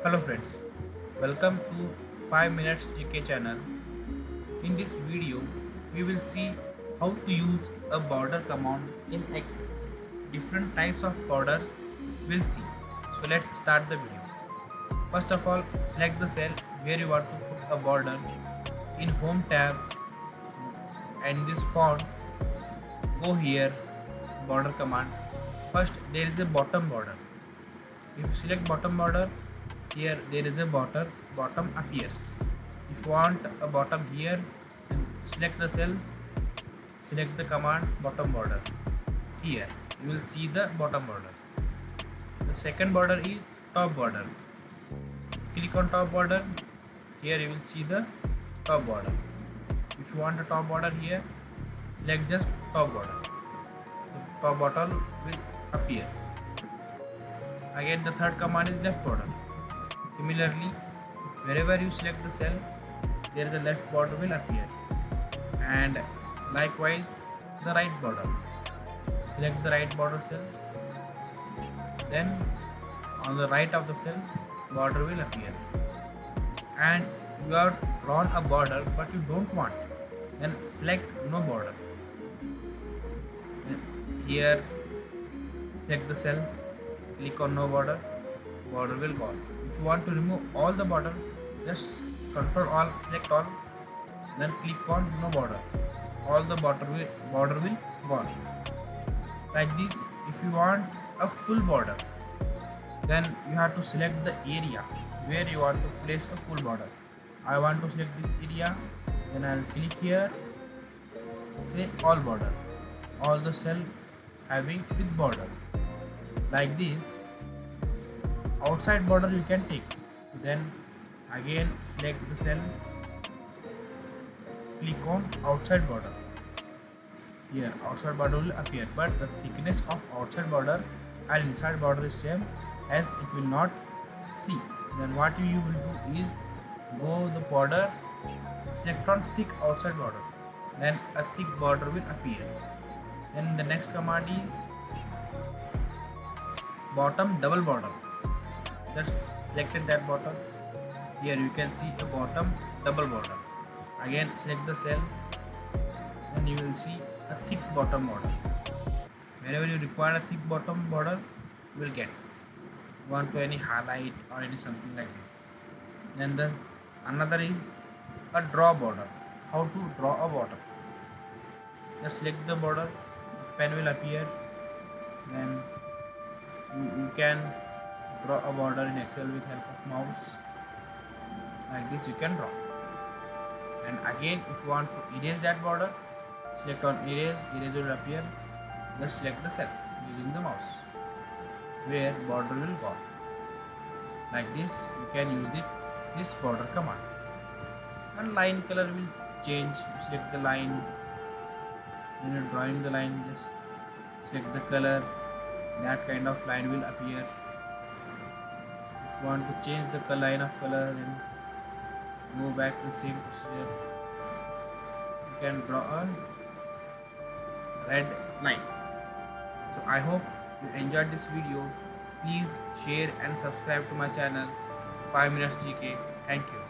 Hello friends, welcome to 5 minutes GK channel. In this video, we will see how to use a border command in Excel. Different types of borders we'll see. So let's start the video. First of all, select the cell where you want to put a border. In Home tab and this font, go here, border command. First, there is a bottom border. If you select bottom border, here there is a bottom appears. If you want a bottom here, then select the cell, select the command bottom border. Here you will see the bottom border. The second border is top border. Click on top border. Here you will see the top border. If you want a top border here, select just top border. The top border will appear. Again, the third command is left border. Similarly, wherever you select the cell, there is a left border will appear. And likewise, the right border. Select the right border cell. Then on the right of the cell, border will appear. And you have drawn a border but you don't want, then select no border. Here, select the cell, click on no border, border will go. If you want to remove all the border, just control all, select all, then click on no border. All the border will go. Like this. If you want a full border, then you have to select the area where you want to place a full border. I want to select this area, then I'll click here, say all border, all the cell having with border. Like this. Outside border you can take. Then again select the cell, click on outside border. Here outside border will appear, but the thickness of outside border and inside border is same, as it will not see. Then what you will do is go the border, select on thick outside border, then a thick border will appear. Then the next command is bottom double border. Just selected that bottom. Here you can see a bottom double border. Again select the cell, then you will see a thick bottom border. Wherever you require a thick bottom border, you will get. Want to any highlight or any something like this. Then the another is a draw border. How to draw a border? Just select the border, pen will appear. Then you can draw a border in Excel with help of mouse. Like this you can draw. And again, if you want to erase that border, select on erase, erase will appear. Just select the cell using the mouse where border will go. Like this you can use this border command. And line color will change. Select the line. When you're drawing the line, just select the color. That kind of line will appear. If you want to change the line of color, then go back to the same procedure. You can draw a red line. So I hope you enjoyed this video. Please share and subscribe to my channel 5 minutes GK. Thank you.